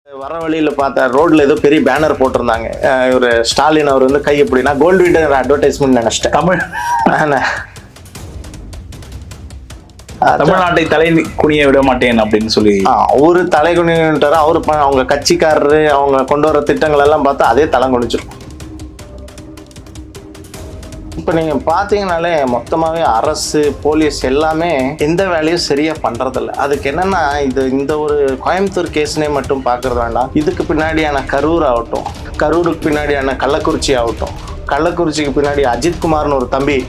வர வழியில் பார்த்தா ரோட்ல ஏதோ பெரிய பேனர் போட்டிருந்தாங்க. ஒரு ஸ்டாலின் அவர் வந்து கை எப்படின்னா கோல்டு வின்னர் அட்வர்டைஸ்மெண்ட் நினைச்சிட்டேன். தமிழ்நாட்டை தலை குனிய விட மாட்டேன் அப்படின்னு சொல்லி அவரு தலை குனிட்டாரு. அவரு அவங்க கட்சிக்காரரு அவங்க கொண்டு வர திட்டங்கள் எல்லாம் பார்த்தா அதே தலை குனிச்சிடும். இப்போ நீங்கள் பார்த்தீங்கனாலே மொத்தமாகவே அரசு போலீஸ் எல்லாமே எந்த வேலையும் சரியாக பண்ணுறதில்ல. அதுக்கு என்னென்னா இந்த ஒரு கோயம்புத்தூர் கேஸ்னே மட்டும் பார்க்குறது வேண்டாம். இதுக்கு பின்னாடியான கரூர் ஆகட்டும், கரூருக்கு பின்னாடியான கள்ளக்குறிச்சி ஆகட்டும், கள்ளக்குறிச்சிக்கு பின்னாடி அஜித்குமார்னு ஒரு தம்பி.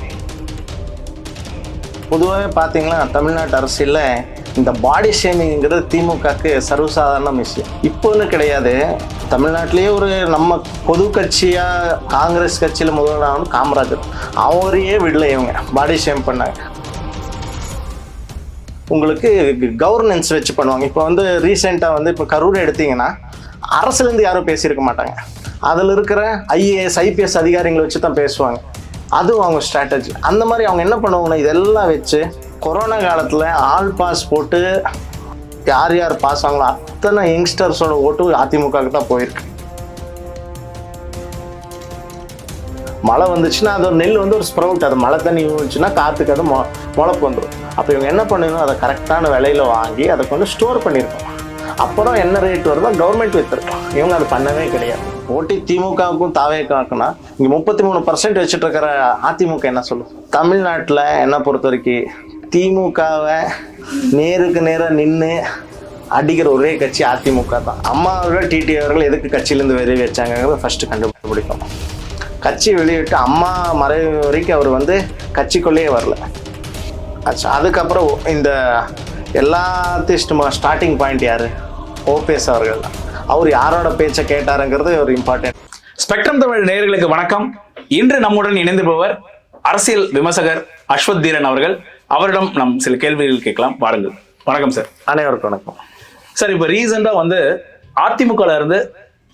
பொதுவாகவே பார்த்தீங்கன்னா தமிழ்நாட்டு அரசியலில் இந்த பாடி ஷேமிங்கிறது திமுகவுக்கு சர்வசாதாரண விஷயம். இப்போன்னு கிடையாது. தமிழ்நாட்டிலேயே ஒரு நம்ம பொது கட்சியாக காங்கிரஸ் கட்சியில் முதல்வரான காமராஜர் அவரையே விடல இவங்க பாடி ஷேம் பண்ணாங்க. உங்களுக்கு கவர்னன்ஸ் வச்சு பண்ணுவாங்க. இப்போ வந்து ரீசெண்டாக வந்து இப்போ கரூர் எடுத்தீங்கன்னா அரசுலேருந்து யாரும் பேசியிருக்க மாட்டாங்க. அதில் இருக்கிற ஐஏஎஸ் ஐபிஎஸ் அதிகாரிகளை வச்சு தான் பேசுவாங்க. அதுவும் அவங்க ஸ்ட்ராட்டஜி. அந்த மாதிரி அவங்க என்ன பண்ணுவாங்கன்னா இதெல்லாம் வச்சு கொரோனா காலத்தில் ஆல் பாஸ் போட்டு யார் யார் பாஸ் ஆகங்களோ அத்தனை யங்ஸ்டர்ஸோட ஓட்டு அதிமுகவுக்கு தான் போயிருக்கு. மழை வந்துச்சுன்னா அது ஒரு நெல் வந்து ஒரு ஸ்ப்ரவுட், அது மழை தண்ணி வந்துச்சுன்னா காற்றுக்கு அது முளைப்பு வந்துடும். அப்போ இவங்க என்ன பண்ணணும், அதை கரெக்டான விலையில் வாங்கி அதை கொஞ்சம் ஸ்டோர் பண்ணியிருக்கோம். அப்புறம் என்ன ரேட் வருதோ கவர்மெண்ட் விற்றுருக்கோம். இவங்க அது பண்ணவே கிடையாது. ஓட்டி திமுகவுக்கும் தாவேக்காக்குன்னா இங்கே 33% வச்சுட்டு இருக்கிற அதிமுக என்ன சொல்லும்? தமிழ்நாட்டில் என்ன பொறுத்த வரைக்கும் திமுகவை நேருக்கு நேராக நின்று அடிக்கிற ஒரே கட்சி அதிமுக தான். அம்மா அவர்கள் டிடி அவர்கள் எதுக்கு கட்சியிலேருந்து வெளியே வச்சாங்கிறத ஃபஸ்ட்டு கண்டுபிடிக்கும். கட்சி வெளியிட்டு அம்மா மறைவு வரைக்கும் அவர் வந்து கட்சிக்குள்ளேயே வரல. ஆச்சு. அதுக்கப்புறம் இந்த எல்லாத்தையும் ஸ்டார்டிங் பாயிண்ட் யார்? ஓபிஎஸ் அவர்கள் தான். அவர் யாரோட பேச்சை கேட்டாருங்கிறது ஒரு இம்பார்ட்டன்ட். ஸ்பெக்ட்ரம் தமிழ் நேயர்களுக்கு வணக்கம். இன்று நம்முடன் இணைந்துபவர் அரசியல் விமர்சகர் அஸ்வத் தீரன் அவர்கள். அவரிடம் நம் சில கேள்விகள் கேட்கலாம். பாருங்கள். வணக்கம் சார். அனைவருக்கும் வணக்கம் சார். இப்போ ரீசெண்டா வந்து அதிமுகல இருந்து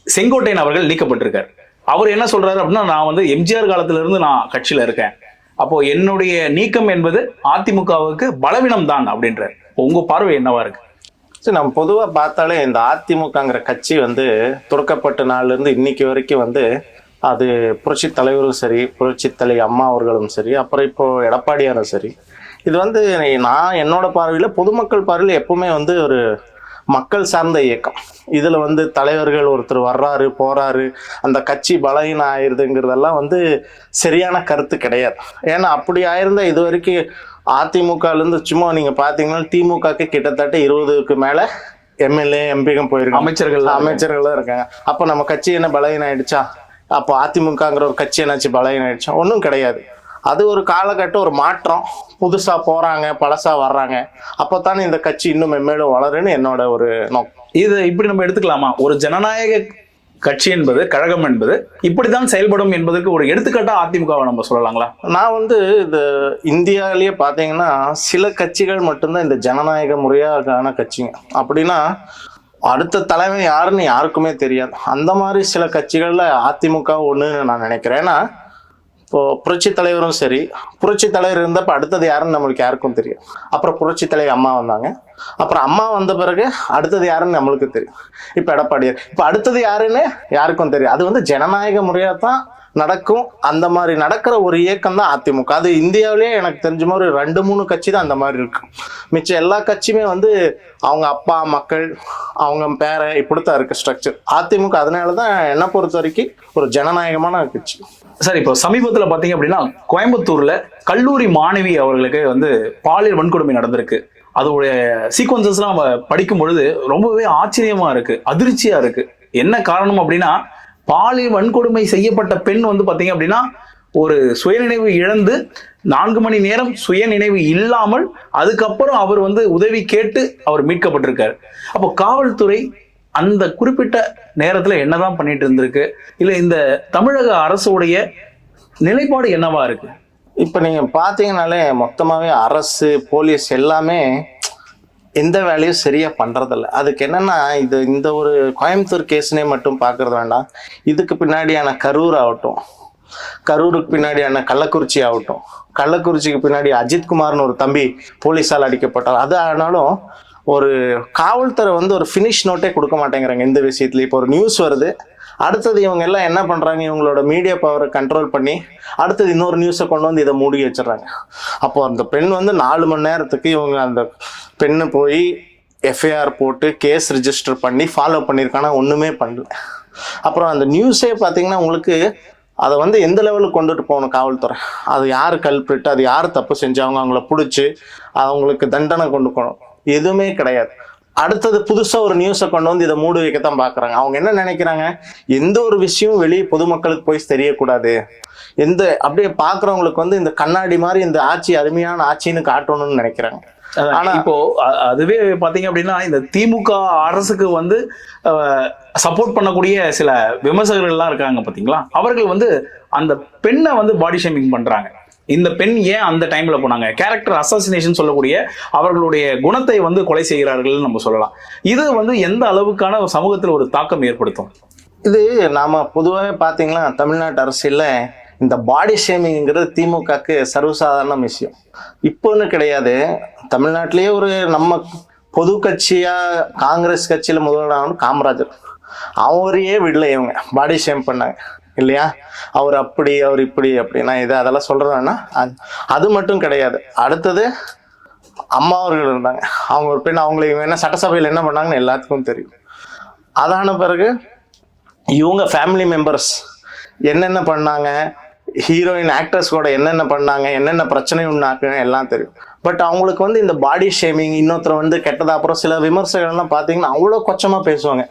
செங்கோட்டையன் அவர்கள் நீக்கப்பட்டிருக்காரு. அவர் என்ன சொல்றாரு அப்படின்னா, நான் வந்து எம்ஜிஆர் காலத்துல இருந்து நான் கட்சியில இருக்கேன், அப்போ என்னுடைய நீக்கம் என்பது அதிமுகவுக்கு பலவீனம் தான் அப்படின்றார். உங்க பார்வை என்னவா இருக்கு? சரி, நம்ம பொதுவாக பார்த்தாலே இந்த அதிமுகங்கிற கட்சி வந்து தொடக்கப்பட்ட நாள்லேருந்து இன்னைக்கு வரைக்கும் வந்து அது புரட்சி தலைவரும் சரி, புரட்சி தலைவி அம்மா அவர்களும் சரி, அப்புறம் இப்போ எடப்பாடியாரும் சரி, இது வந்து நான் என்னோட பார்வையில் பொதுமக்கள் பார்வையில் எப்பவுமே வந்து ஒரு மக்கள் சார்ந்த இயக்கம். இதில் வந்து தலைவர்கள் ஒருத்தர் வர்றாரு போகிறாரு அந்த கட்சி பலவீனம் ஆயிடுதுங்கிறதெல்லாம் வந்து சரியான கருத்து கிடையாது. ஏன்னா அப்படி ஆயிருந்தால் இது வரைக்கும் அதிமுகலேருந்து சும்மா நீங்கள் பார்த்தீங்கன்னா திமுகக்கு கிட்டத்தட்ட 20க்கு மேலே எம்எல்ஏ எம்பிக்கும் போயிருக்காங்க, அமைச்சர்கள் இருக்காங்க. அப்போ நம்ம கட்சி என்ன பலவீனம் ஆயிடுச்சா? அப்போ அதிமுகங்கிற ஒரு கட்சி என்னாச்சு பலவீனம் ஆயிடுச்சா? ஒன்றும் கிடையாது. அது ஒரு காலகட்டம், ஒரு மாற்றம். புதுசாக போகிறாங்க, பழசாக வர்றாங்க. அப்போ தானே இந்த கட்சி இன்னும் மென்மேலும் வளருன்னு என்னோட ஒரு நோக்கம். இது இப்படி நம்ம எடுத்துக்கலாமா? ஒரு ஜனநாயக கட்சி என்பது, கழகம் என்பது இப்படித்தான் செயல்படும் என்பதற்கு ஒரு எடுத்துக்காட்டா அதிமுகவை நம்ம சொல்லலாங்களா? நான் வந்து இந்த இந்தியாவிலேயே பார்த்தீங்கன்னா சில கட்சிகள் மட்டும்தான் இந்த ஜனநாயக முறையான கட்சிங்க. அப்படின்னா அடுத்த தலைமை யாருன்னு யாருக்குமே தெரியாது. அந்த மாதிரி சில கட்சிகளில் அதிமுக ஒன்றுன்னு நான் நினைக்கிறேன். ஏன்னா இப்போ புரட்சி தலைவரும் சரி, புரட்சி தலைவர் இருந்தப்போ அடுத்தது யாருன்னு நம்மளுக்கு யாருக்கும் தெரியும். அப்புறம் புரட்சி தலைவர் அம்மா வந்தாங்க. அப்புறம் அம்மா வந்த பிறகு அடுத்தது யாருன்னு நம்மளுக்கு தெரியும். இப்போ எடப்பாடியார். இப்போ அடுத்தது யாருன்னு யாருக்கும் தெரியும். அது வந்து ஜனநாயக முறையாக தான் நடக்கும். அந்த மாதிரி நடக்கிற ஒரு இயக்கம் தான் அதிமுக. அது இந்தியாவிலேயே எனக்கு தெரிஞ்ச மாதிரி 2-3 கட்சி தான் அந்த மாதிரி இருக்கு. மிச்சம் எல்லா கட்சியுமே வந்து அவங்க அப்பா மக்கள் அவங்க பேரை இப்படித்தான் இருக்கு ஸ்ட்ரக்சர். அதிமுக அதனால தான் என்னை பொறுத்த வரைக்கும் ஒரு ஜனநாயகமான கட்சி. சார், இப்போ சமீபத்தில் பார்த்தீங்க அப்படின்னா கோயம்புத்தூர்ல கல்லூரி மாணவி அவர்களுக்கு வந்து பாலியல் வன்கொடுமை நடந்திருக்கு. அதோடைய சீக்வன்சஸ்லாம் நம்ம படிக்கும் பொழுது ரொம்பவே ஆச்சரியமா இருக்கு, அதிர்ச்சியா இருக்கு. என்ன காரணம் அப்படின்னா, பாலியல் வன்கொடுமை செய்யப்பட்ட பெண் வந்து பார்த்தீங்க அப்படின்னா ஒரு சுயநினைவு இழந்து 4 மணி நேரம் சுயநினைவு இல்லாமல் அதுக்கப்புறம் அவர் வந்து உதவி கேட்டு அவர் மீட்கப்பட்டிருக்காரு. அப்போ காவல்துறை அந்த குறிப்பிட்ட நேரத்துல என்னதான் பண்ணிட்டு இருந்திருக்கு? இல்ல இந்த தமிழக அரசுடைய நிலைப்பாடு என்னவா இருக்கு? இப்ப நீங்க பாத்தீங்கன்னாலே மொத்தமாவே அரசு போலீஸ் எல்லாமே எந்த வேலையும் சரியா பண்றதில்ல. அதுக்கு என்னன்னா இந்த ஒரு கோயம்புத்தூர் கேஸ்னே மட்டும் பார்க்கறது வேண்டாம். இதுக்கு பின்னாடியான கரூர் ஆகட்டும், கரூருக்கு பின்னாடியான கள்ளக்குறிச்சி ஆகட்டும், கள்ளக்குறிச்சிக்கு பின்னாடி அஜித்குமார்னு ஒரு தம்பி போலீஸால் அடிக்கப்பட்டார். அது ஆனாலும் ஒரு காவல்துறை வந்து ஒரு ஃபினிஷ் நோட்டே கொடுக்க மாட்டேங்கிறாங்க இந்த விஷயத்துல. இப்போ ஒரு நியூஸ் வருது, அடுத்தது இவங்க எல்லாம் என்ன பண்றாங்க, இவங்களோட மீடியா பவரை கண்ட்ரோல் பண்ணி அடுத்தது இன்னொரு நியூஸை கொண்டு வந்து இதை மூடி வச்சிடறாங்க. அப்போ அந்த பெண் வந்து 4 மணி நேரத்துக்கு இவங்க அந்த பெண்ணு போய் எஃப்ஐஆர் போட்டு கேஸ் ரிஜிஸ்டர் பண்ணி ஃபாலோ பண்ணியிருக்கானா ஒண்ணுமே பண்ணல. அப்புறம் அந்த நியூஸே பார்த்தீங்கன்னா உங்களுக்கு அதை வந்து எந்த லெவலுக்கு கொண்டுட்டு போகணும் காவல்துறை, அது யார் கல்பிரிட்டு, அது யார் தப்பு செஞ்சாங்க, அவங்கள பிடிச்சி அவங்களுக்கு தண்டனை கொண்டு போகணும், எதுவுமே கிடையாது. அடுத்தது புதுசா ஒரு நியூஸை கொண்டு வந்து இதை மூடி வைக்கத்தான் பாக்குறாங்க. அவங்க என்ன நினைக்கிறாங்க, எந்த ஒரு விஷயம் வெளியே பொதுமக்களுக்கு போய் தெரியக்கூடாது, அப்படியே பாக்குறவங்களுக்கு வந்து இந்த கண்ணாடி மாதிரி இந்த ஆட்சி அருமையான ஆட்சின்னு காட்டணும்னு நினைக்கிறாங்க. ஆனா இப்போ அதுவே பாத்தீங்க அப்படின்னா இந்த திமுக அரசுக்கு வந்து சப்போர்ட் பண்ணக்கூடிய சில விமர்சகர்கள் எல்லாம் இருக்காங்க பாத்தீங்களா, அவர்கள் வந்து அந்த பெண்ணை வந்து பாடி ஷேமிங் பண்றாங்க. இந்த பெண் ஏன் அந்த டைம்ல போனாங்க, கேரக்டர் அசாசினேஷன் சொல்லக்கூடிய அவர்களுடைய குணத்தை வந்து கொலை செய்கிறார்கள் நம்ம சொல்லலாம். இது வந்து எந்த அளவுக்கான சமூகத்தில் ஒரு தாக்கம் ஏற்படுத்தும்? இது நாம பொதுவாகவே பாத்தீங்கன்னா தமிழ்நாட்டு அரசியல்ல இந்த பாடி ஷேமிங்கிறது திமுகக்கு சர்வசாதாரண விஷயம். இப்போன்னு கிடையாது, தமிழ்நாட்டிலேயே ஒரு நம்ம பொது கட்சியா காங்கிரஸ் கட்சியில முதல்வரான காமராஜர், அவரையே விடல இவங்க பாடி ஷேம் பண்ணாங்க இல்லையா, அவர் அப்படி அவர் இப்படி அப்படின்னா இது அதெல்லாம் சொல்றதுன்னா அது மட்டும் கிடையாது. அடுத்தது அம்மா அவர்கள் இருந்தாங்க, அவங்க ஒரு பெண், அவங்களை இவங்க என்ன சட்டசபையில் என்ன பண்ணாங்கன்னு எல்லாத்துக்கும் தெரியும். அதான பிறகு இவங்க ஃபேமிலி மெம்பர்ஸ் என்னென்ன பண்ணாங்க, ஹீரோயின் ஆக்டர்ஸ் கூட என்னென்ன பண்ணாங்க, என்னென்ன பிரச்சனை உண்டாக்குன்னு எல்லாம் தெரியும். பட் அவங்களுக்கு வந்து இந்த பாடி ஷேமிங், இன்னொருத்தர் வந்து கெட்டதா, அப்புறம் சில விமர்சகர்கள்லாம் பார்த்தீங்கன்னா அவ்வளோ கொச்சமா பேசுவாங்க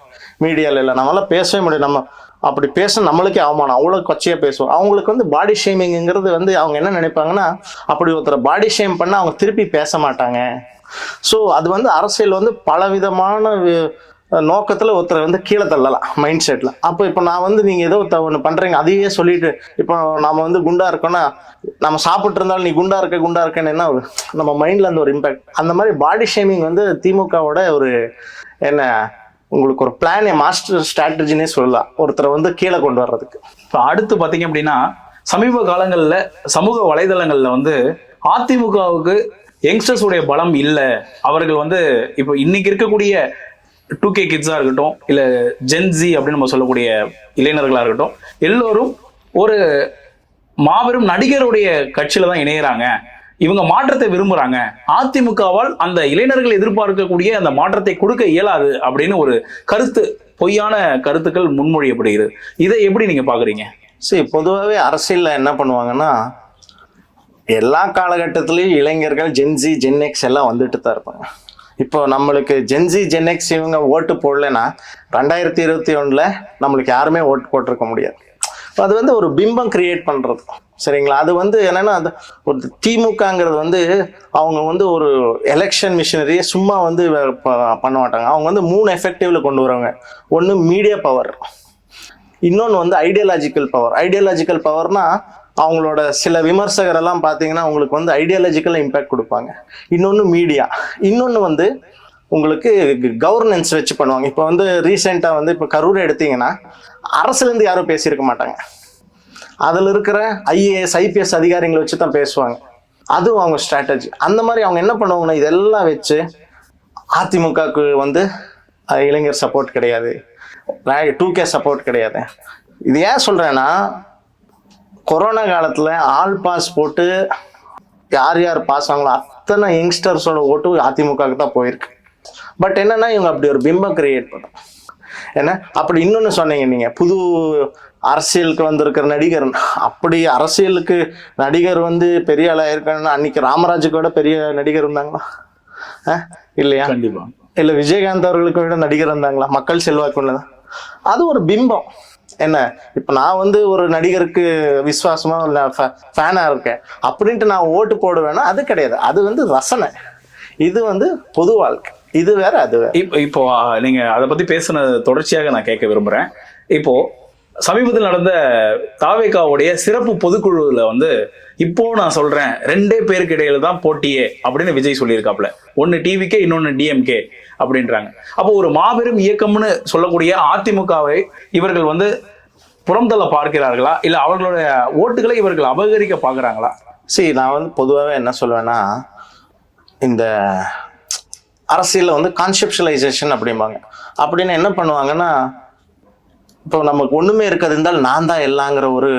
மீடியால. இல்லை நம்மளால பேசவே முடியும், நம்ம அப்படி பேச நம்மளுக்கே அவமானம், அவ்வளோ கொச்சையா பேசுவோம். அவங்களுக்கு வந்து பாடி ஷேமிங்கிறது வந்து அவங்க என்ன நினைப்பாங்கன்னா, அப்படி ஒருத்தரை பாடி ஷேம் பண்ணா அவங்க திருப்பி பேச மாட்டாங்க. ஸோ அது வந்து அரசியல் வந்து பலவிதமான நோக்கத்துல ஒருத்தரை வந்து கீழே தள்ளலாம் மைண்ட் செட்ல. அப்போ இப்போ நான் வந்து நீங்க ஏதோ ஒன்று பண்றீங்க அதையே சொல்லிட்டு, இப்போ நாம வந்து குண்டா இருக்கோம்னா நம்ம சாப்பிட்டு இருந்தாலும் நீ குண்டா இருக்கேன்னு என்ன நம்ம மைண்ட்ல இருந்து ஒரு இம்பாக்ட். அந்த மாதிரி பாடி ஷேமிங் வந்து திமுகவோட ஒரு என்ன உங்களுக்கு ஒரு பிளான், மாஸ்டர் ஸ்ட்ராட்டஜினே சொல்லலாம் ஒருத்தரை வந்து கீழே கொண்டு வர்றதுக்கு. இப்போ அடுத்து பாத்தீங்க அப்படின்னா சமீப காலங்கள்ல சமூக வலைதளங்கள்ல வந்து அதிமுகவுக்கு யங்ஸ்டர்ஸ் உடைய பலம் இல்லை, அவர்கள் வந்து இப்போ இன்னைக்கு இருக்கக்கூடிய 2K கிட்ஸா இருக்கட்டும், இல்ல ஜென்சி அப்படின்னு நம்ம சொல்லக்கூடிய இளைஞர்களா இருக்கட்டும், எல்லோரும் ஒரு மாபெரும் நடிகருடைய கட்சியில தான் இணையறாங்க, இவங்க மாற்றத்தை விரும்புறாங்க, அதிமுகவால் அந்த இளைஞர்கள் எதிர்பார்க்கக்கூடிய அந்த மாற்றத்தை கொடுக்க இயலாது அப்படின்னு ஒரு கருத்து, பொய்யான கருத்துக்கள் முன்மொழியப்படுகிறது. இதை எப்படி நீங்க பாக்குறீங்க? சரி, பொதுவாகவே அரசியல்ல என்ன பண்ணுவாங்கன்னா, எல்லா காலகட்டத்திலையும் இளைஞர்கள் ஜென்சி ஜென்எக்ஸ் எல்லாம் வந்துட்டு தான் இருப்பாங்க. இப்போ நம்மளுக்கு ஜென்சி ஜென்எக்ஸ் இவங்க ஓட்டு போடலைன்னா 2021 நம்மளுக்கு யாருமே ஓட்டு போட்டிருக்க முடியாது. அது வந்து ஒரு பிம்பம் கிரியேட் பண்றது சரிங்களா. அது வந்து என்னன்னா, அது ஒரு திமுகங்கிறது வந்து அவங்க வந்து ஒரு எலெக்ஷன் மிஷினரியை சும்மா வந்து பண்ண மாட்டாங்க. அவங்க வந்து 3 எஃபெக்டிவ்ல கொண்டு வருவாங்க. ஒன்று மீடியா பவர், இன்னொன்று வந்து ஐடியாலஜிக்கல் பவர். ஐடியாலஜிக்கல் பவர்னா அவங்களோட சில விமர்சகர் எல்லாம் பார்த்தீங்கன்னா உங்களுக்கு வந்து ஐடியாலஜிக்கல் இம்பேக்ட் கொடுப்பாங்க. இன்னொன்று மீடியா, இன்னொன்று வந்து உங்களுக்கு கவர்னன்ஸ் வச்சு பண்ணுவாங்க. இப்போ வந்து ரீசெண்டாக வந்து இப்போ கரூர் எடுத்தீங்கன்னா அரசுலேருந்து யாரும் பேசியிருக்க மாட்டாங்க, அதில் இருக்கிற IAS IPS அதிகாரிகளை வச்சு தான் பேசுவாங்க. அதுவும் அவங்க ஸ்ட்ராட்டஜி. அந்த மாதிரி அவங்க என்ன பண்ணுவாங்கன்னா, இதெல்லாம் வச்சு அதிமுகவுக்கு வந்து இளைஞர் சப்போர்ட் கிடையாது, 2K சப்போர்ட் கிடையாது. இது ஏன் சொல்றேன்னா, கொரோனா காலத்துல ஆல் பாஸ் போட்டு யார் யார் பாஸ் ஆங்களோ அத்தனை யங்ஸ்டர்ஸோட ஓட்டு அதிமுகவுக்கு தான் போயிருக்கு. பட் என்னன்னா, இவங்க அப்படி ஒரு பிம்பம் கிரியேட் பண்ணும். ஏன்னா அப்படி இன்னொன்னு சொன்னீங்க நீங்க, புது அரசியலுக்கு வந்திருக்கிற நடிகர், அப்படி அரசியலுக்கு நடிகர் வந்து பெரிய ஆளா இருக்கணும்னா அன்னைக்கு ராமராஜுக்கு விட பெரிய நடிகர் இருந்தாங்களா? இல்லையா? கண்டிப்பா இல்ல விஜயகாந்த் அவர்களுக்கு விட நடிகர் இருந்தாங்களா? மக்கள் செல்வாக்கு உள்ளதான். அது ஒரு பிம்பம். என்ன, இப்ப நான் வந்து ஒரு நடிகருக்கு விசுவாசமா ஃபேனா இருக்கேன் அப்படின்ட்டு நான் ஓட்டு போடுவேன்னா அது கிடையாது. அது வந்து ரசனை, இது வந்து பொது வாழ்க்கை, இது வேற அது வேற. இப்போ நீங்க அதை பத்தி பேசுன தொடர்ச்சியாக நான் கேட்க விரும்புறேன். இப்போ சமீபத்தில் நடந்த தாவேகாவுடைய சிறப்பு பொதுக்குழுல வந்து இப்போ நான் சொல்றேன் 2 பேருக்கு இடையில தான் போட்டியே அப்படின்னு விஜய் சொல்லியிருக்காப்ல. ஒன்னு டிவிகே, இன்னொன்னு DMK அப்படின்றாங்க. அப்போ ஒரு மாபெரும் இயக்கம்னு சொல்லக்கூடிய அதிமுகவை இவர்கள் வந்து புறம்தள்ள பார்க்கிறார்களா, இல்ல அவர்களுடைய ஓட்டுகளை இவர்கள் அபகரிக்க பாக்குறாங்களா? சரி, நான் வந்து பொதுவாகவே என்ன சொல்லுவேன்னா, இந்த அரசியலில் வந்து கான்செப்ஷுவலைசேஷன் அப்படிம்பாங்க. அப்படின்னு என்ன பண்ணுவாங்கன்னா, இப்போ நமக்கு ஒண்ணுமே இருக்காது இருந்தால் நான் தான் எல்லாங்கிற ஒரு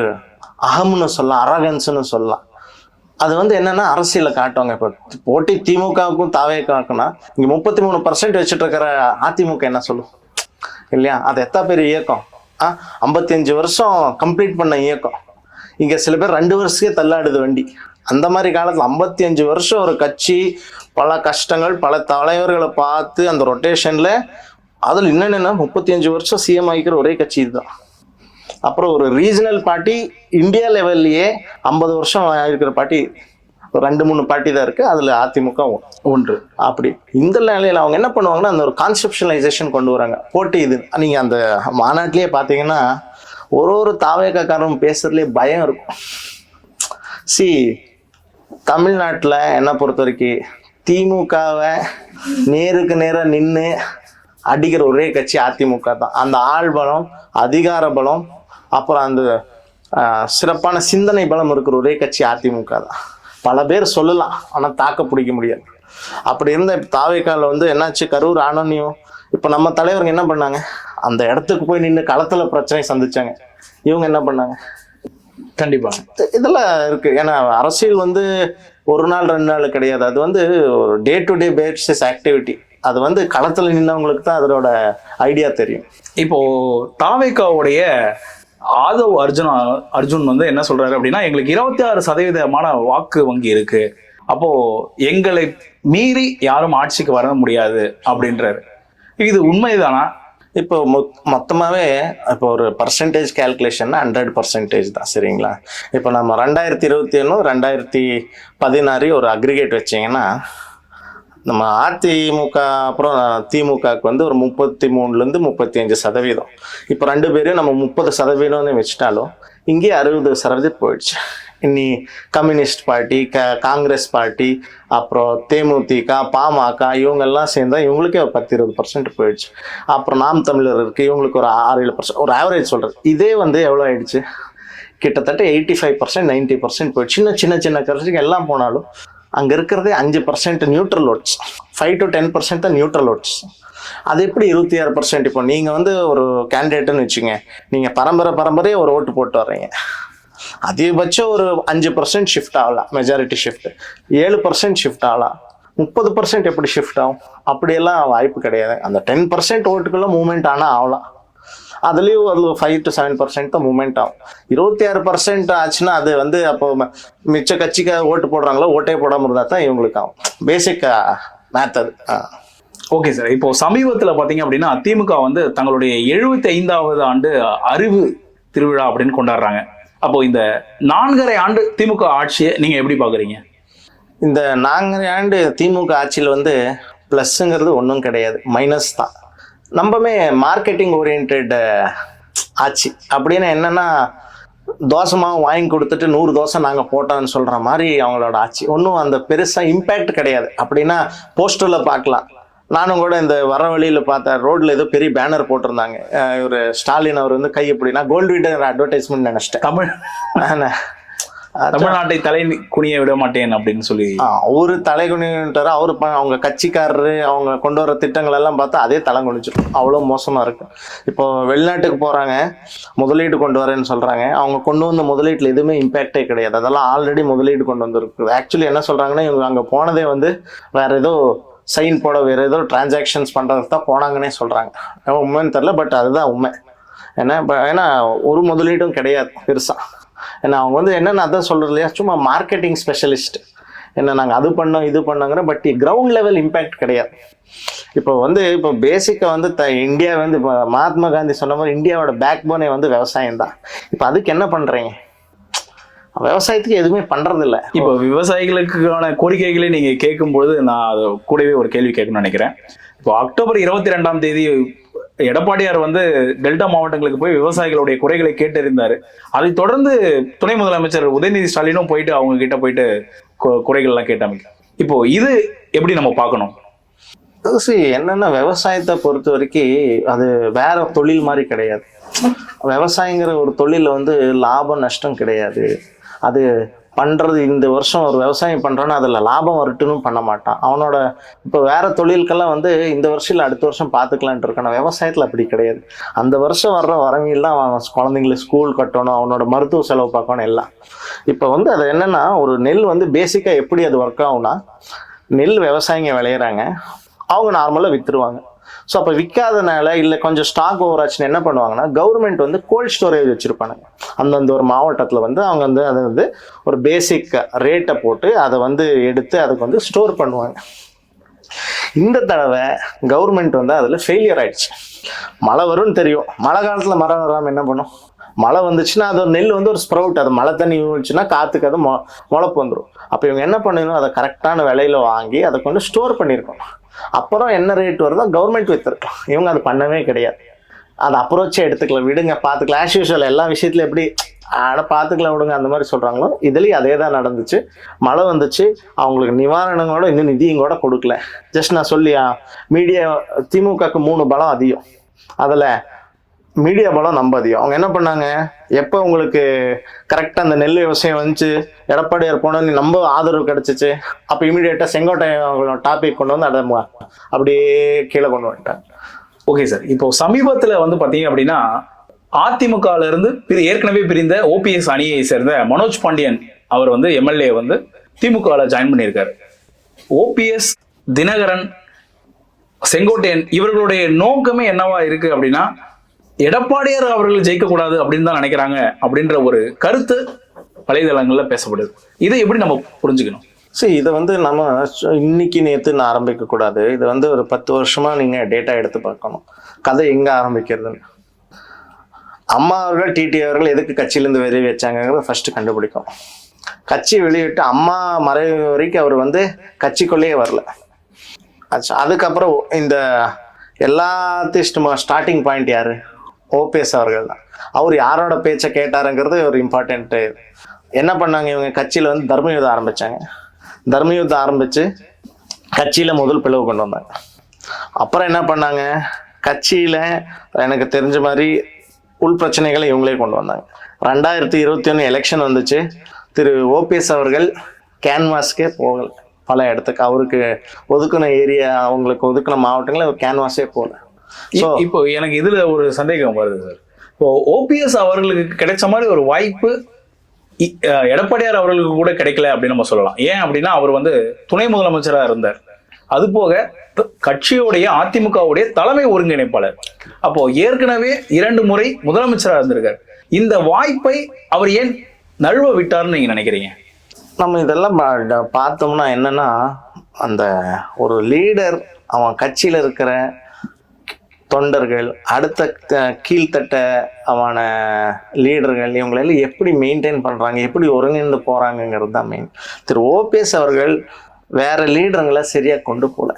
அகம்னு சொல்லலாம், அரகன்ஸ்னு சொல்லலாம். அது வந்து என்னன்னா அரசியல காட்டுவாங்க. இப்போ போட்டி திமுகவுக்கும் தாவேக்காக்குன்னா இங்க 33% வச்சுட்டு இருக்கிற அதிமுக என்ன சொல்லும் இல்லையா? அது எத்தனை பேர் இயக்கம், 55 வருஷம் கம்ப்ளீட் பண்ண இயக்கம். இங்க சில பேர் 2 வருஷத்துக்கே தள்ளாடுது வண்டி. அந்த மாதிரி காலத்துல 55 வருஷம் ஒரு கட்சி, பல கஷ்டங்கள், பல தலைவர்களை பார்த்து அந்த ரொட்டேஷன்ல, அதுல என்னென்னா 35 வருஷம் சிஎம் ஆகிக்கிற ஒரே கட்சி இதுதான். அப்புறம் ஒரு ரீஜனல் பார்ட்டி இந்தியா லெவல்லையே 50 வருஷம் இருக்கிற பார்ட்டி 2-3 பார்ட்டி தான் இருக்கு. அதுல அதிமுக ஒன்று. அப்படி இந்த நிலையில அவங்க என்ன பண்ணுவாங்கன்னா, அந்த ஒரு கான்செப்ஷனலைசேஷன் கொண்டு வராங்க. போட்டி இது நீங்க அந்த மாநாட்டிலேயே பாத்தீங்கன்னா ஒரு தாவேக்காரரும் பேசுறதுலேயே பயம் இருக்கும். தமிழ்நாட்டில் என்ன பொறுத்த வரைக்கும் திமுகவை நேருக்கு நேராக நின்று அடிக்கிற ஒரே கட்சி அதிமுக தான். அந்த ஆள் பலம், அதிகார பலம், அப்புறம் அந்த சிறப்பான சிந்தனை பலம் இருக்கிற ஒரே கட்சி அதிமுக தான். பல பேர் சொல்லலாம், ஆனால் தாக்க பிடிக்க முடியாது. அப்படி இருந்த தாவேக்கால வந்து என்னாச்சு, கரூர் ஆனோன்யம் இப்போ நம்ம தலைவருங்க என்ன பண்ணாங்க, அந்த இடத்துக்கு போய் நின்று களத்துல பிரச்சனை சந்திச்சாங்க. இவங்க என்ன பண்ணாங்க? கண்டிப்பா இதெல்லாம் இருக்கு. ஏன்னா அரசியல் வந்து ஒரு நாள் 2 நாள் கிடையாது. அது வந்து ஒரு day to day basis activity. அது வந்து களத்துல நின்றவங்களுக்கு தான் அதோட ஐடியா தெரியும். இப்போ தாவேக்காவுடைய ஆதவ் அர்ஜுன் வந்து என்ன சொல்றாரு அப்படின்னா, எங்களுக்கு 26% வாக்கு வங்கி இருக்கு, அப்போ எங்களை மீறி யாரும் ஆட்சிக்கு வர முடியாது அப்படின்றாரு. இது உண்மைதானா? இப்போ மொத்தமாகவே இப்போ ஒரு பர்சன்டேஜ் கேல்குலேஷன்னா 100% தான், சரிங்களா? இப்போ நம்ம 2021 2016 ஒரு அக்ரிகேட் வச்சிங்கன்னா, நம்ம அதிமுக அப்புறம் திமுகவுக்கு வந்து ஒரு 33லேருந்து 35%. இப்போ 2 பேரையும் நம்ம 30% வச்சுட்டாலும் இங்கே 60% போயிடுச்சு. இன்னி கம்யூனிஸ்ட் பார்ட்டி, காங்கிரஸ் பார்ட்டி, அப்புறம் தேமுதிக, பாமக இவங்கெல்லாம் சேர்ந்தா இவங்களுக்கே ஒரு 10-20% போயிடுச்சு. அப்புறம் நாம் தமிழர் இருக்கு, இவங்களுக்கு ஒரு 6-7%, ஒரு ஆவரேஜ் சொல்றது. இதே வந்து எவ்வளோ ஆயிடுச்சு, கிட்டத்தட்ட 85% 90% போயிடுச்சு. சின்ன கட்சிக்கு எல்லாம் போனாலும் அங்க இருக்கிறதே 5% நியூட்ரல் ஓட்ஸ், 5 to 10% தான் நியூட்ரல் ஓட்ஸ். அது எப்படி 26%? இப்போ நீங்க வந்து ஒரு கேண்டிடேட்னு வச்சுங்க, நீங்க பரம்பரையே ஒரு ஓட்டு போட்டு வர்றீங்க, அதிகபட்சம் ஒரு 5% ஷிஃப்ட் ஆகலாம், மெஜாரிட்டி ஷிஃப்ட் 7% ஷிஃப்ட் ஆகலாம். 30% எப்படி ஷிஃப்ட் ஆகும்? அப்படியெல்லாம் வாய்ப்பு கிடையாது. அந்த 10% ஓட்டுக்குள்ள மூவ்மெண்ட் ஆனால் ஆகலாம். அதுலேயும் அது 5 to 7% தான் மூவ்மெண்ட் ஆகும். 26% ஆச்சுன்னா அது வந்து அப்போ மிச்ச கட்சிக்கு ஓட்டு போடுறாங்களோ, ஓட்டே போடாமல் இருந்தால் தான் இவங்களுக்கு ஆகும். பேசிக் மேத்தட். Okay sir. இப்போ சமீபத்தில் பார்த்தீங்க அப்படின்னா திமுக வந்து தங்களுடைய 75வது ஆண்டு அறிவு திருவிழா அப்படின்னு கொண்டாடுறாங்க. அப்போ இந்த 4.5 ஆண்டு திமுக ஆட்சியை நீங்க எப்படி பாக்குறீங்க? இந்த 4.5 ஆண்டு திமுக ஆட்சியில் வந்து பிளஸ்ங்கிறது ஒன்றும் கிடையாது, மைனஸ் தான். நம்மமே மார்க்கெட்டிங் ஓரியன்ட் ஆட்சி. அப்படின்னா என்னன்னா, தோசை மாவு வாங்கி கொடுத்துட்டு 100 தோசை நாங்கள் போட்டோம்னு சொல்ற மாதிரி அவங்களோட ஆட்சி. ஒன்றும் அந்த பெருசா இம்பேக்ட் கிடையாது. அப்படின்னா போஸ்டர்ல பார்க்கலாம். நானும் கூட இந்த வர வழியில பார்த்தேன், ரோட்ல ஏதோ பெரிய பேனர் போட்டிருந்தாங்க. இவர் ஸ்டாலின் அவர் வந்து கை எப்படின்னா கோல்டு வீட்டர் அட்வர்டைஸ்மெண்ட் நினைச்சிட்டேன். தமிழ்நாட்டை தலை குனிய விட மாட்டேன் அப்படின்னு சொல்லி அவரு தலை குனிட்டாரு. அவரு அவங்க கட்சிக்காரரு அவங்க கொண்டு வர திட்டங்கள் எல்லாம் பார்த்தா அதே தலை குனிச்சிடும். அவ்வளவு மோசமா இருக்கு. இப்போ வெளிநாட்டுக்கு போறாங்க, முதலீடு கொண்டு வரேன்னு சொல்றாங்க. அவங்க கொண்டு வந்த முதலீட்டுல எதுவுமே இம்பாக்டே கிடையாது. அதெல்லாம் ஆல்ரெடி முதலீடு கொண்டு வந்துருக்கு. ஆக்சுவலி என்ன சொல்றாங்கன்னா, இவங்க அங்க போனதே வந்து வேற ஏதோ சைன் போட, வேற ஏதோ டிரான்சாக்ஷன்ஸ் பண்றதுக்கு தான் போனாங்கன்னே சொல்றாங்க. உண்மைன்னு தெரியல, பட் அதுதான் உண்மை. ஏன்னா ஒரு முதலீடும் கிடையாது பெருசா. ஏன்னா அவங்க வந்து என்னென்ன அதான் சொல்றது இல்லையா, சும்மா மார்க்கெட்டிங் ஸ்பெஷலிஸ்ட். என்ன நாங்கள் அது பண்ணோம் இது பண்ணோங்கிற, பட் கிரவுண்ட் லெவல் இம்பேக்ட் கிடையாது. இப்போ பேசிக்கா வந்து இந்தியா வந்து இப்போ மகாத்மா காந்தி சொன்ன மாதிரி இந்தியாவோட பேக் போனே வந்து விவசாயம் தான். இப்போ அதுக்கு என்ன பண்றீங்க? விவசாயத்துக்கு எதுவுமே பண்றது இல்லை. இப்போ விவசாயிகளுக்கான கோரிக்கைகளை நீங்க கேட்கும்பொழுது நான் அதை கூடவே ஒரு கேள்வி கேட்கணும்னு நினைக்கிறேன். இப்போ அக்டோபர் 22 எடப்பாடியார் வந்து டெல்டா மாவட்டங்களுக்கு போய் விவசாயிகளுடைய குறைகளை கேட்டறிந்தாரு. அதை தொடர்ந்து துணை முதலமைச்சர் உதயநிதி ஸ்டாலினும் போயிட்டு அவங்க கிட்ட போயிட்டு குறைகள் எல்லாம் கேட்டாங்க. இப்போ இது எப்படி நம்ம பார்க்கணும்? என்னன்னா, விவசாயத்தை பொறுத்த வரைக்கும் அது வேற தொழில் மாதிரி கிடையாது. விவசாயங்கிற ஒரு தொழில வந்து லாபம் நஷ்டம் கிடையாது. அது பண்றது. இந்த வருஷம் ஒரு விவசாயம் பண்றான்னா அதுல லாபம் வரட்டுன்னு பண்ண மாட்டான். அவனோட இப்ப வேற தொழிலுக்கெல்லாம் வந்து இந்த வருஷம் இல்ல அடுத்த வருஷம் பாத்துக்கலான்ட்டு இருக்கான. விவசாயத்துல அப்படி கிடையாது. அந்த வருஷம் வர்ற வரவியெல்லாம் அவன் குழந்தைங்களுக்கு ஸ்கூல் கட்டணும், அவனோட மருத்துவ செலவு பார்க்கணும் எல்லாம். இப்ப வந்து அது என்னன்னா, ஒரு நெல் வந்து பேசிக்கா எப்படி அது ஒர்க் ஆகும்னா, நெல் விவசாயிங்க விளையிறாங்க, அவங்க நார்மலா வித்துருவாங்க. ஸோ அப்போ விற்காதனால இல்லை கொஞ்சம் ஸ்டாக் ஓவர் ஆச்சுன்னு என்ன பண்ணுவாங்கன்னா, கவர்மெண்ட் வந்து கோல்ட் ஸ்டோரேஜ் வச்சுருப்பாங்க. அந்தந்த ஒரு மாவட்டத்தில் வந்து அவங்க வந்து அதை வந்து ஒரு பேசிக் ரேட்டை போட்டு அதை வந்து எடுத்து அதுக்கு வந்து ஸ்டோர் பண்ணுவாங்க. இந்த தடவை கவர்மெண்ட் வந்து அதில் ஃபெயிலியர் ஆயிடுச்சு. மழை வரும்னு தெரியும், மழை காலத்தில் மரம் வராமல் என்ன பண்ணும்? மழை வந்துச்சுன்னா அது ஒரு நெல் வந்து ஒரு ஸ்ப்ரவுட், அது மழை தண்ணி ஊழிச்சுன்னா காற்றுக்கு அது முளைப்பு வந்துடும். அப்போ இவங்க என்ன பண்ணணும், அதை கரெக்டான விலையில வாங்கி அதை கொண்டு ஸ்டோர் பண்ணியிருக்கணும். அப்புறம் என்ன ரேட் வருதோ கவர்மெண்ட் வித்துருக்கலாம். இவங்க அது பண்ணவே கிடையாது. அதை அப்ரோச்சே எடுத்துக்கலாம், விடுங்க பார்த்துக்கலாம், ஆஸ் யூஷுவல் எல்லா விஷயத்துலையும் எப்படி பார்த்துக்கலாம் விடுங்க அந்த மாதிரி சொல்கிறாங்களோ, இதுலேயும் அதே தான் நடந்துச்சு. மழை வந்துச்சு, அவங்களுக்கு நிவாரணங்களோட இன்னும் நிதியும் கூட கொடுக்கல. ஜஸ்ட் நான் சொல்லியா, மீடியா திமுகக்கு 3 பலம் அதிகம், அதில் மீடியா பலம் நம்ம அதிகம். அவங்க என்ன பண்ணாங்க, எப்போ உங்களுக்கு கரெக்டாக அந்த நெல் விவசாயம் வந்துச்சு, எடப்பாடியார் போனோன்னு நம்ம ஆதரவு கிடைச்சிச்சு, அப்போ இமீடியட்டாக செங்கோட்டையன் டாபிக் கொண்டு வந்து அதை அப்படியே கீழே கொண்டு வந்துட்டாங்க. ஓகே சார், இப்போ சமீபத்தில் வந்து பார்த்தீங்க அப்படின்னா, அதிமுகல இருந்து ஏற்கனவே பிரிந்த ஓபிஎஸ் அணியை சேர்ந்த மனோஜ் பாண்டியன் அவர் வந்து எம்எல்ஏ வந்து திமுகவில் ஜாயின் பண்ணியிருக்காரு. ஓபிஎஸ், தினகரன், செங்கோட்டையன் இவர்களுடைய நோக்கமே என்னவா இருக்கு அப்படின்னா, எடப்பாடியார் அவர்கள் ஜெயிக்கக்கூடாது அப்படின்னு தான் நினைக்கிறாங்க அப்படின்ற ஒரு கருத்து வலைதளங்கள்ல பேசப்படுது. இதை எப்படி நம்ம புரிஞ்சுக்கணும்? சரி, இதை வந்து நம்ம இன்னைக்கு நேற்றுன்னு ஆரம்பிக்க கூடாது. இது வந்து ஒரு 10 வருஷமா நீங்க டேட்டா எடுத்து பார்க்கணும், கதை எங்க ஆரம்பிக்கிறதுன்னு. அம்மா அவர்கள் டிடி அவர்கள் எதுக்கு கட்சியிலேருந்து வெளியே வச்சாங்கிறத ஃபர்ஸ்ட் கண்டுபிடிக்கும். கட்சி வெளியிட்டு அம்மா மறைவு வரைக்கும் அவர் வந்து கட்சிக்குள்ளேயே வரல. அதுக்கப்புறம் இந்த எல்லாத்தையும் ஸ்டார்டிங் பாயிண்ட் யாரு? ஓபிஎஸ் அவர்கள் தான். அவர் யாரோட பேச்சை கேட்டாருங்கிறது ஒரு இம்பார்ட்டன்ட்டு. என்ன பண்ணாங்க, இவங்க கட்சியில் வந்து தர்மயுத்தம் ஆரம்பிச்சாங்க. தர்மயுத்தம் ஆரம்பிச்சு கட்சியில் முதல் பிளவு கொண்டு வந்தாங்க. அப்புறம் என்ன பண்ணாங்க, கட்சியில் எனக்கு தெரிஞ்ச மாதிரி உள் பிரச்சனைகளை இவங்களே கொண்டு வந்தாங்க. 2021 எலெக்ஷன் வந்துச்சு, திரு ஓபிஎஸ் அவர்கள் கேன்வாஸ்க்கே போகல. பல இடத்துக்கு அவருக்கு ஒதுக்கின ஏரியா, அவங்களுக்கு ஒதுக்கின மாவட்டங்களில் ஒரு கேன்வாஸே போகல. இப்போ எனக்கு இதுல ஒரு சந்தேகம் வருது சார். இப்போ ஓபிஎஸ் அவர்களுக்கு கிடைச்ச மாதிரி ஒரு வாய்ப்பு எடப்பாடியார் அவர்களுக்கு கூட கிடைக்கல அப்படின்னு நம்ம சொல்லலாம். ஏன் அப்படின்னா, அவர் வந்து துணை முதலமைச்சராக இருந்தார். அது போக கட்சியோடைய அதிமுகவுடைய தலைமை ஒருங்கிணைப்பாளர். அப்போ ஏற்கனவே 2 முறை முதலமைச்சராக இருந்திருக்கார். இந்த வாய்ப்பை அவர் ஏன் நழுவ விட்டார்னு நீங்க நினைக்கிறீங்க? நம்ம இதெல்லாம் பார்த்தோம்னா என்னன்னா, அந்த ஒரு லீடர் அவன் கட்சியில் இருக்கிற தொண்டர்கள், அடுத்த கீழ்த்தட்ட அவன லீடர்கள், இவங்களெல்லாம் எப்படி மெயின்டைன் பண்றாங்க, எப்படி ஒருங்கிணைந்து போறாங்கிறது தான் மெயின். திரு ஓபிஎஸ் அவர்கள் வேற லீடருங்களை சரியா கொண்டு போல.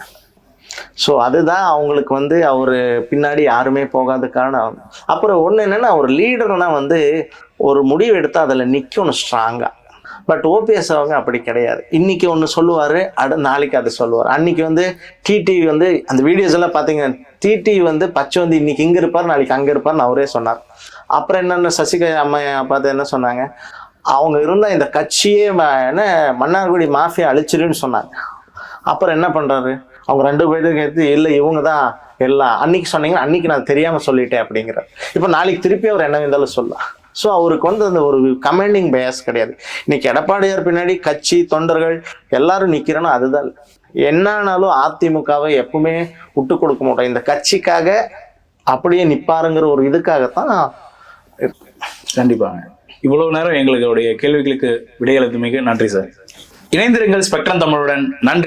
ஸோ அதுதான் அவங்களுக்கு வந்து அவரு பின்னாடி யாருமே போகாத காரணம். அப்புறம் ஒன்று என்னன்னா, ஒரு லீடர்னா வந்து ஒரு முடிவு எடுத்தா அதில் நிற்கணும் ஸ்ட்ராங்கா. பட் ஓபிஎஸ் அவங்க அப்படி கிடையாது. இன்னைக்கு ஒன்று சொல்லுவாரு, நாளைக்கு அதை சொல்லுவார். அன்னைக்கு வந்து டிடி வந்து அந்த வீடியோஸ் எல்லாம் பார்த்தீங்கன்னா, டிடி வந்து பச்சை வந்து இன்னைக்கு இங்கே இருப்பார், நாளைக்கு அங்கே இருப்பார்னு அவரே சொன்னார். அப்புறம் என்னென்ன சசிகலா அம்மா பார்த்து என்ன சொன்னாங்க, அவங்க இருந்தால் இந்த கட்சியே என்ன மன்னார்குடி மாஃபியா அழிச்சிருன்னு சொன்னாங்க. அப்புறம் என்ன பண்ணுறாரு, அவங்க 2 பேருக்கு எடுத்து இல்லை இவங்க தான் எல்லாம் அன்னைக்கு சொன்னீங்கன்னா அன்னைக்கு நான் தெரியாமல் சொல்லிட்டேன் அப்படிங்கிறார். இப்போ நாளைக்கு திருப்பி அவர் என்ன இருந்தாலும் சொல்லலாம். ஸோ அவருக்கு வந்து அந்த ஒரு கமாண்டிங் பயஸ் கிடையாது. இன்னைக்கு எடப்பாடியார் பின்னாடி கட்சி தொண்டர்கள் எல்லாரும் நிற்கிறோன்னா அதுதான். என்னானாலும் அதிமுகவை எப்பவுமே விட்டு கொடுக்க மாட்டோம், இந்த கட்சிக்காக அப்படியே நிற்பாருங்கிற ஒரு இதுக்காகத்தான். கண்டிப்பாங்க. இவ்வளவு நேரம் எங்களுடைய கேள்விகளுக்கு விடையளித்தமைக்கு நன்றி சார். இணைந்திருங்கள் ஸ்பெக்ட்ரம் தமிழுடன். நன்றி.